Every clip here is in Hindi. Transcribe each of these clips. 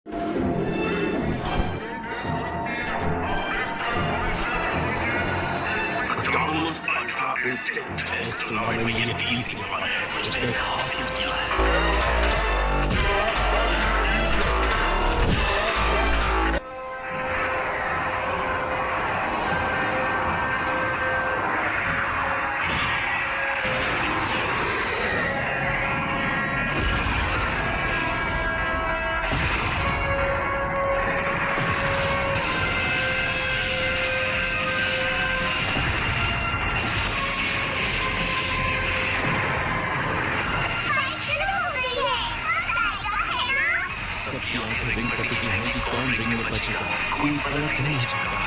इस टूर्नामेंट में ये 30 बार है जिसने इसे हासिल किया है। सबकी आंखें रिंग पर टिकी हैं कि कौन रिंग में बचेगा, कोई पलक नहीं झपका।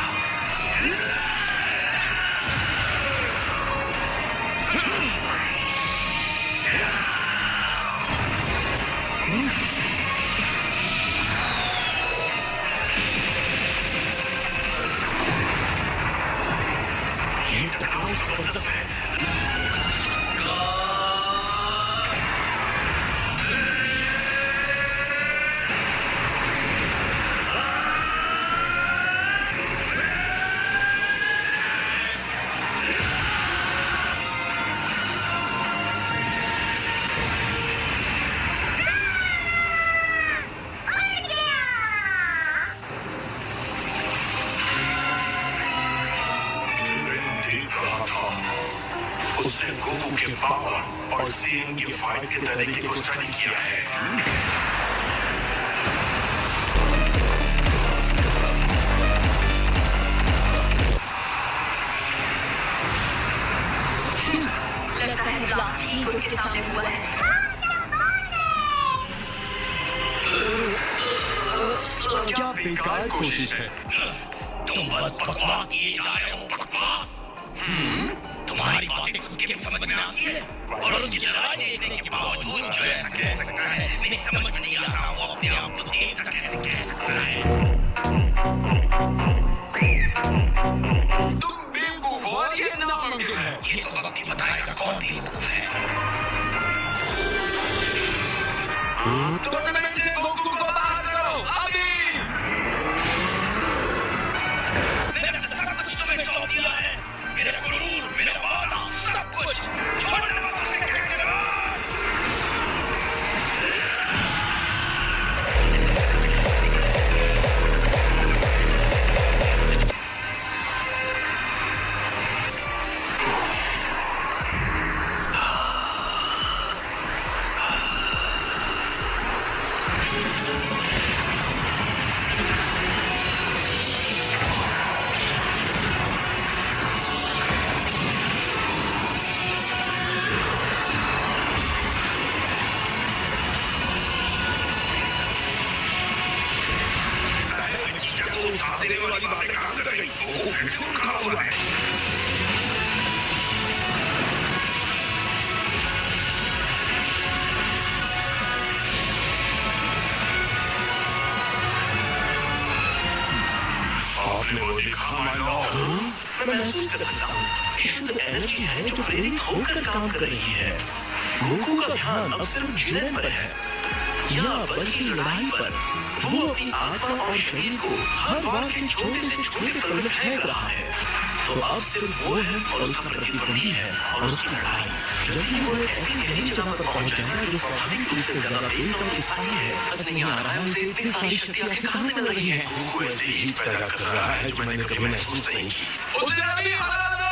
ये टकराव जबरदस्त है। उसने गोकू के पावर और सीएम की फाइट के तरीके को स्टडी किया है। लगता है ब्लास्ट ही उसके सामने हुआ है। क्या बेकार कोशिश है। तुम बस बकवास किए जा रहे हो, बकवास। तुम्हारी बातें खुद के समझ में आती है और उनकी लड़ाई देखने के बावजूद जो ऐसा कह सकता है, मेरी समझ में नहीं आता वो अपने आप को देवता कैसे कह सकता है। तुम बेवकूफ हो, ये नामुमकिन है। ये तो वक्त ही बताएगा कौन बेवकूफ है। टूर्नामेंट से गोकू को बाहर करो अभी। मैंने सब कुछ तुम्हें सौंप दिया है, मेरे गुरूर, मेरा वादा, सब कुछ छोड़ने वाला है। देने वाली बातें काम कर गई, गोकू फिर से खड़ा हुआ है। आपने वो देखा माय लॉर्ड? मैं महसूस कर सकता हूँ कि शुद्ध एनर्जी है जो प्रेरित होकर काम कर रही है। गोकू का ध्यान अब सिर्फ जिरेन पर है, या बल्कि लड़ाई पर। वो अपनी आत्मा और शरीर को हर बार के छोटे से छोटे पल में फेंक रहा है। तो अब सिर्फ वो है और उसका प्रतिद्वंदी है और उसकी लड़ाई। जब भी वो एक ऐसी गहरी जगह पर पहुंच जाएगा जो स्वाभाविक रूप से ज्यादा तेज और उत्साही है, समझ नहीं आ रहा है उसे इतनी सारी शक्ति आखिर कहां से मिल रही है। वो ऐसी हीट पैदा कर रहा है जो मैंने कभी महसूस नहीं की। उसे अभी हरा दो।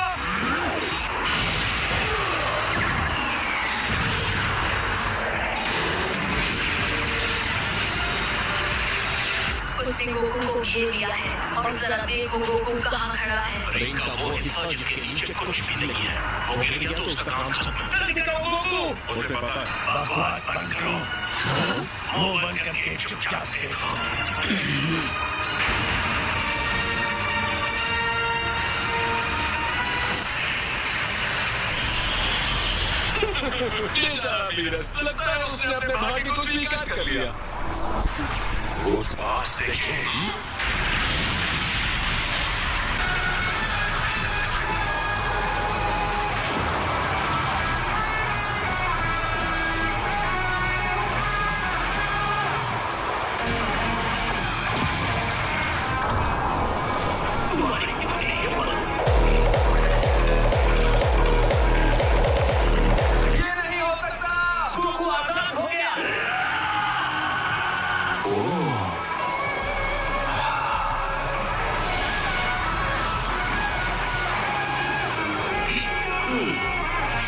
उसने गोकू को घेर लिया है और जरा देखो गोकू कहाँ खड़ा है। रिंग का वो हिस्सा जिसके नीचे कुछ भी नहीं है, वो गिर गया तो उसका काम खत्म। उसे पता है। बकवास बंद करो, मुंह बंद करके चुपचाप देखो। बेचारा वीरस, लगता है उसने अपने भाग्य को स्वीकार कर लिया। उस पास देखें।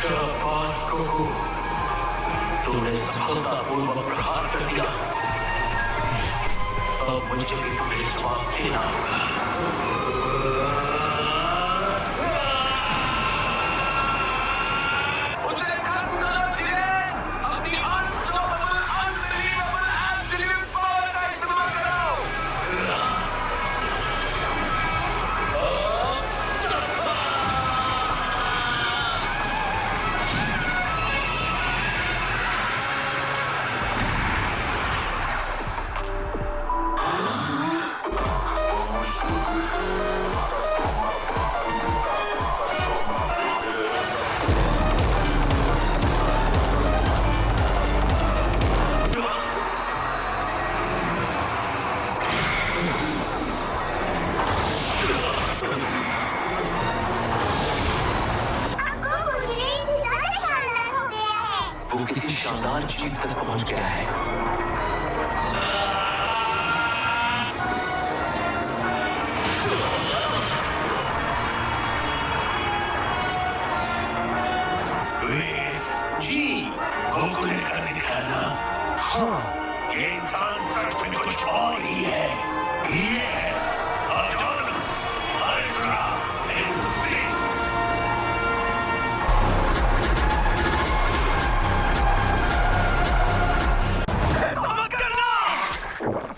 शाबाश गोकू, तूने सफलतापूर्वक प्रहार कर दिया। अब मुझे भी तुम्हें जवाब देना होगा। उसे खत्म करो जिरेन, अपनी अनस्टॉपेबल, अनबिलीवेबल, एब्सोल्यूट पावर का इस्तेमाल करो। वो किसी शानदार चीज तक पहुंच गया है। जी, गोकू ने करके दिखाया ना। हाँ, ये इंसान सच में कुछ और ही है। ये है ऑटोनमस अल्ट्रा इंस्टिंक्ट।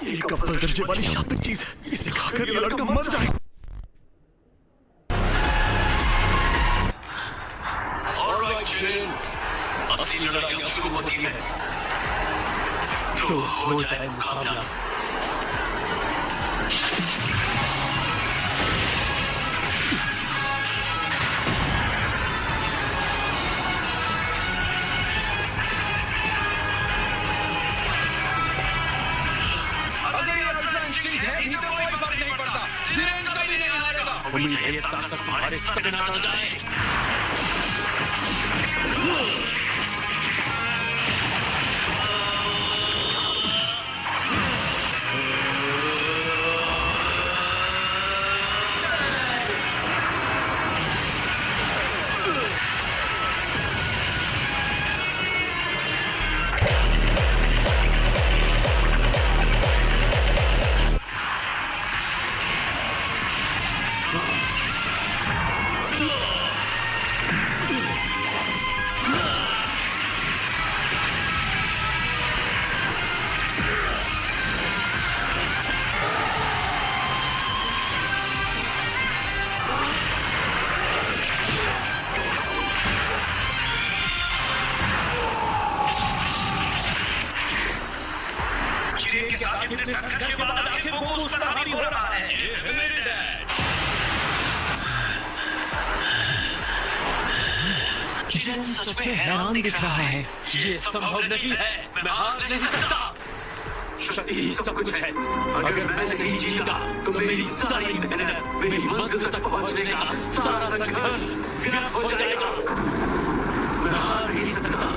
ये कब्बल दर्जे वाली शापित चीज है, इसे खाकर ये लड़का मर जाएगा। ऑलराइट जिरेन, असली लड़ाई अब शुरू होती है। तो हो जाए मुकाबला। अगर ये अल्ट्रा इंस्टिंक्ट है भी तो कोई फर्क नहीं पड़ता, जिरेन कभी नहीं हारेगा। उम्मीद है ये ताकत तुम्हारे सर ना चढ़ जाए। जिरेन के साथ इतने संघर्ष के बाद आखिर गोकू उस पर हावी हो रहा है। ये है मेरे डैड। जिरेन सच में हैरान दिख रहा है। ये संभव नहीं है, मैं हार नहीं सकता। शक्ति ही सब कुछ है। अगर मैं नहीं जीता तो मेरी सारी मेहनत, मेरी मंजिल तक पहुंचने का सारा संघर्ष व्यर्थ हो जाएगा। मैं हार नहीं सकता।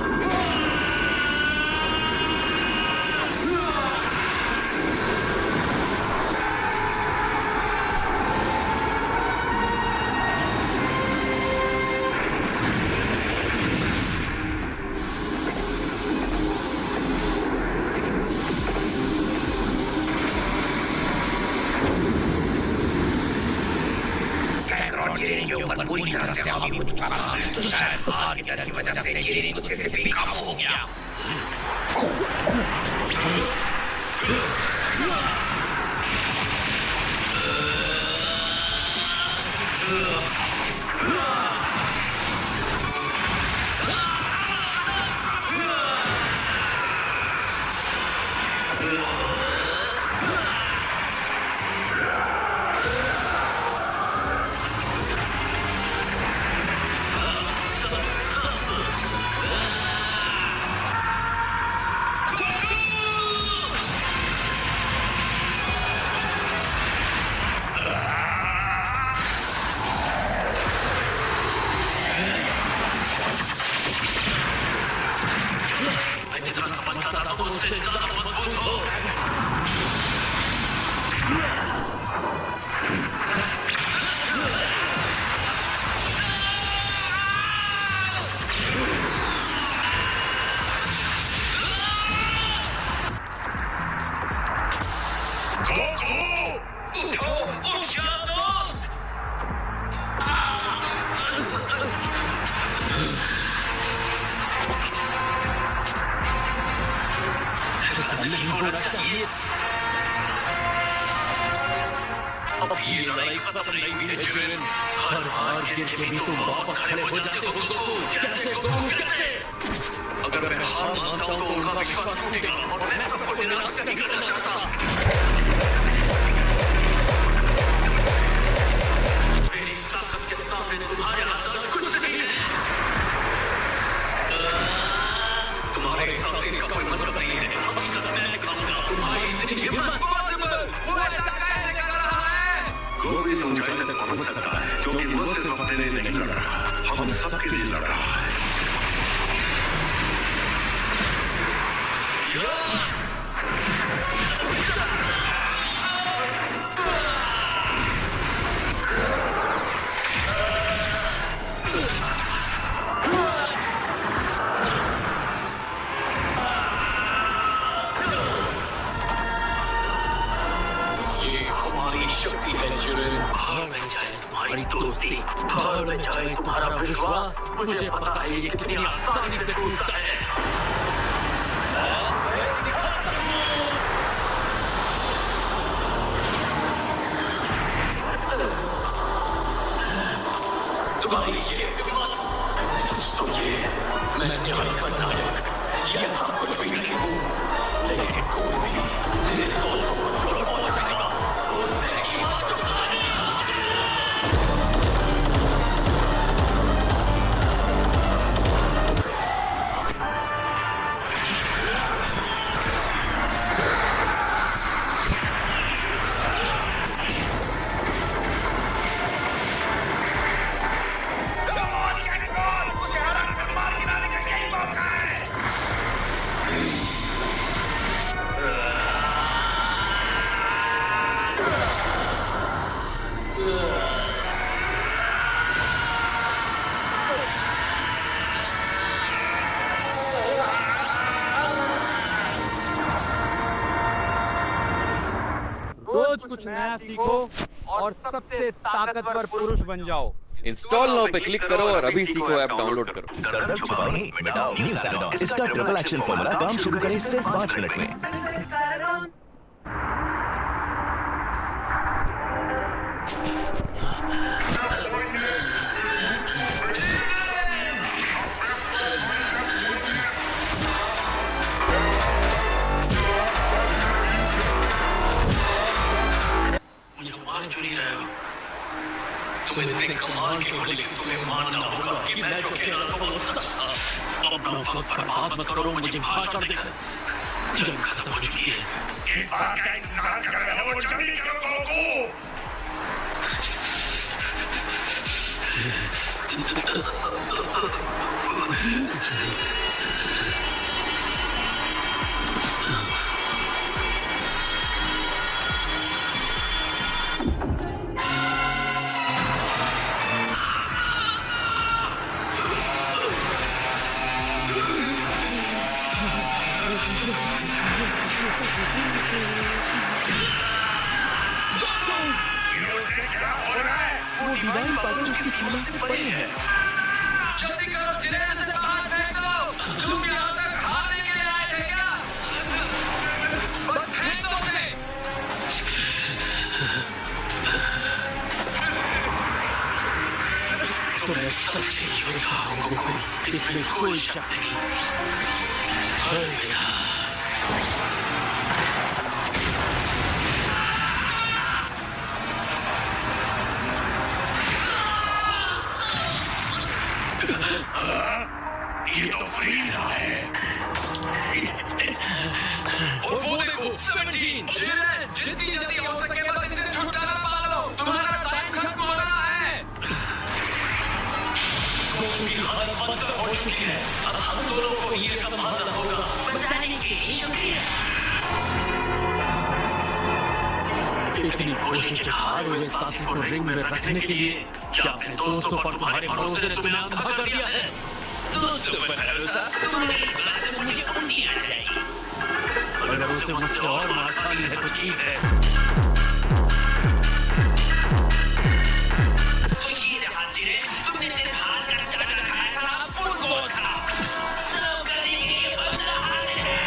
जिरेन के ऊपर पूरी तरह से हावी हो चुका था, तो शायद हार की डर की वजह से जिरेन गुस्से से बेकाबू हो गया। होना चाहिए। अब ये लड़ाई खत्म नहीं हुई है जिरेन। हर हार गिर के भी तुम वापस खड़े हो जाते हो गोकू। कैसे गोकू, कैसे? अगर मैं हार मानता हूं तो उनका विश्वास टूटेगा और मैं सबको निराश नहीं करना चाहता। मेरी ताकत के सामने तुम्हारे हाथ कुछ नहीं है। तुम्हारे हिसाब से इसका कोई मतलब नहीं है। हकीकत मैं कहूंगा तुम्हारी इतनी हिम्मत। वो ऐसा कैसे कर रहा है? वो भी इस ऊंचाई तक पहुंच सकता है क्योंकि वो सिर्फ अपने लिए नहीं लड़ रहा, हम सबके लिए लड़ रहा है। हार में चाहे तुम्हारी दोस्ती, हार में चाहे तुम्हारा विश्वास, मुझे पता है ये कितनी आसानी से टूटता है। तुम्हारी ये हिम्मत, सुनिए, मैं न्याय का नायक, यह सब कुछ भी नहीं हूँ, लेकिन कोई भी मेरे दोस्तों को चोट पहुंचाएगा, उससे कीमत चुकाएगा। रोज कुछ नया सीखो और सबसे ताकतवर पुरुष बन जाओ। इंस्टॉल नाउ पे क्लिक करो और अभी सीखो ऐप डाउनलोड करो। सर छुपाओ नहीं, मिटाओ न्यू सैरोन। इसका ट्रिपल एक्शन फॉर्मूला काम शुरू करें सिर्फ 5 मिनट में। मुझे मार क्यों नहीं रहे हो? तुम्हें इतने कमाल के हो, लेकिन तुम्हें मानना होगा कि मैं जो कह रहा था वो सच था। अपना वक्त बर्बाद मत करो, मुझे भाग चढ़ देकर जंग खत्म हो चुकी है। इस बात का इंतजार कर रहे हो, जल्दी करो गोकू। डिवाइन पावर उसकी सीमा से परे है। जल्दी करो, जिरेन से बाहर फेंक दो। तुम यहाँ तक हारने के लिए आए थे क्या? बस फेंक दो उसे। तुम्हें सच्ची योद्धा हूँ गोकू, इसमें कोई शक नहीं। अलविदा। ये तो फ्रीजा है। और वो देखो 17। जिरेन, जितनी जल्दी हो सके बस इसे छुटकारा पा लो। तुम्हारा टाइम खत्म हो रहा है। गोकू की हालत बदतर हो चुकी है। अब हम दोनों को ये संभालना होगा। बताने के लिए शुक्रिया। इतनी कोशिश हारे हुए साथी को रिंग में रखने के लिए क्या अपने दोस्तों पर तुम्हारे भरोसे ने तुम्हें अंधा कर दिया है? दोस्तों पर भरोसा? तुम्हें इस बात से मुझे उम्मीद आ जाएगी। अगर उसे मुझसे और मार खानी है तो ठीक है। तो ये रहा जिरेन, तुमने सिर्फ हार का चारा खाया था, फुल को था। सब करने के लिए बंदा हार है।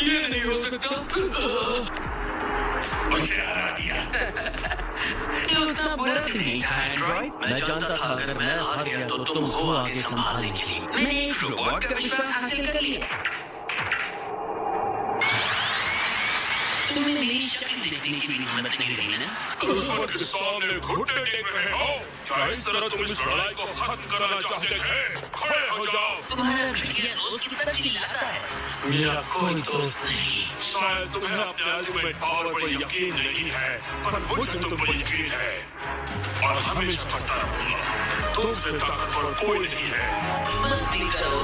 ये नहीं हो सकता। उसे हरा दिया। ये उतना बुरा भी नहीं था एंड्रॉइड। मैं जानता था अगर मैं हार गया तो तुम हो आगे संभालने के लिए। मैंने एक रोबोट का विश्वास हासिल कर लिया। तुम्हें मेरी शक्ल देखने की भी हिम्मत नहीं रही ना? दुश्मन के सामने घुटने टेक रहे हो? क्या इस तरह तुम इस लड़ाई को खत्म करना चाहते थे? खड़े हो जाओ। तुम्हारा घटिया दोस्त कितना चिल्लाता है। मेरा कोई दोस्त नहीं। शायद तुम्हें अपने अल्टीमेट पावर पर यकीन नहीं है, पर मुझे तुम पर यकीन है और हमेशा करता रहूंगा। तुमसे ताकतवर कोई नहीं है। बस भी करो।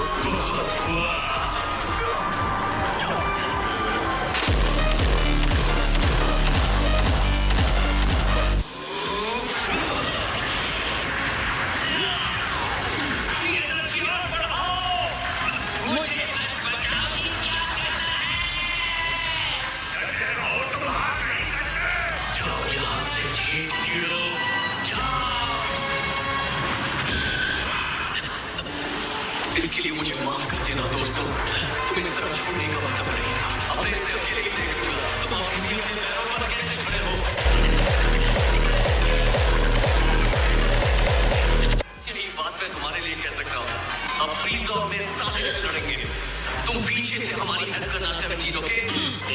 इसके लिए मुझे माफ कर देना दोस्तों। तुम्हें इस तरह छोड़ने का मतलब नहीं था। अपने से अकेले ही देख लूंगा। तुम अपने पैरों पर कैसे खड़े हो? यही बात मैं तुम्हारे लिए कह सकता हूँ। अब फ्रीज जोन में सामने से लड़ेंगे। तुम पीछे से हमारी टक्कर ना कर जीतोगे।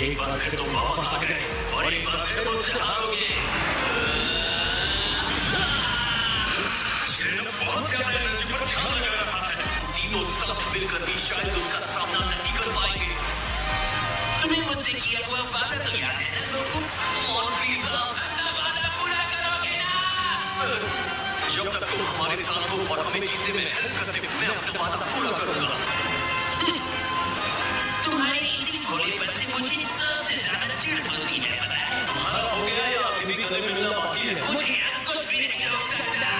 एक बार फिर तुम वापस आ गए और एक बार फिर मुझसे हारोगे। बहुत ज्यादा एनर्जी पर ध्यान लगा रहा है। तीनों सब मिलकर भी शायद उसका सामना नहीं कर पाएंगे। तुम्हें मुझसे किया हुआ वादा तो याद है ना लोगों? मॉन्ट्रीज़ा, अपना वादा पूरा करोगे ना? जब तक तुम हमारे साथ हो और हमें जीतने में हेल्प करते हो, मैं अपना वादा पूरा करूंगा। तुम्हारे इसी भोलेपन से मुझे सबसे ज्यादा चिढ़ होती है, पता है? तुम्हारा हो गया या अभी भी गले मिलना बाकी है? मुझे कुछ भी नहीं रोक सकता।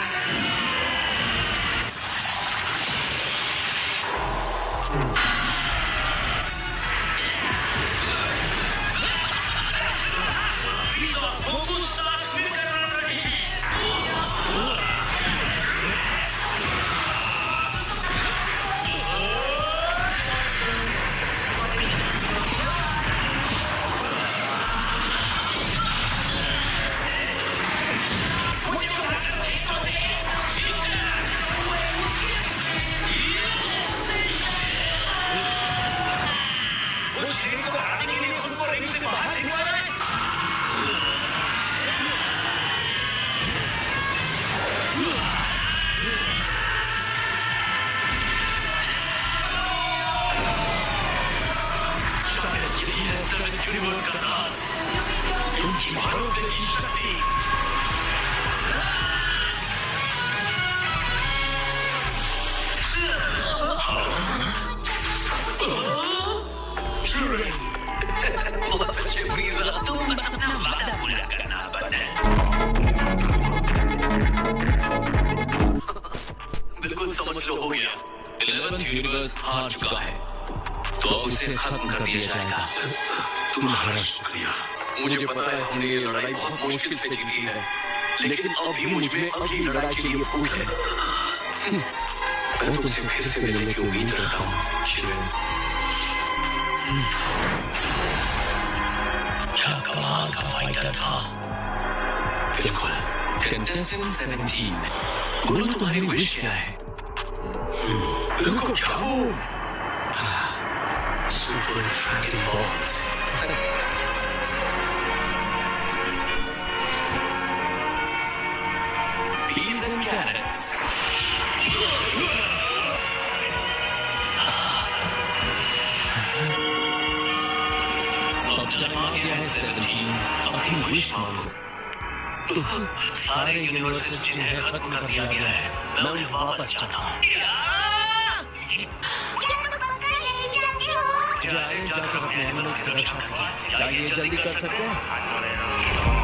तुम बस अपना वादा पूरा करना बस। बिल्कुल समझ लो, हो गया। 11th यूनिवर्स हार चुका है, तो अब उसे खत्म कर दिया जाएगा। तुम्हारा शुक्रिया। मुझे पता है हमने ये लड़ाई बहुत मुश्किल से जीती है, लेकिन अभी मुझ में अगली लड़ाई के लिए भूख है। मैं तुमसे फिर से मिलने की उम्मीद करता हूँ, शिवेन। क्या कमाल का फाइटर था। बिल्कुल। कंटेस्टेंट 17, बोलो तुम्हारी विश क्या है? रुको, क्या हो? Super dragon balls. Peas and carrots. अब टाइम आ गया है 17, अपनी विश मांगो। सारे यूनिवर्सेस जिन्हें खत्म कर दिया गया है, मैं उन्हें वापस चाहता हूँ। जाकर अपने एनिमल्स की रक्षा करें। क्या ये जल्दी कर सकते हैं?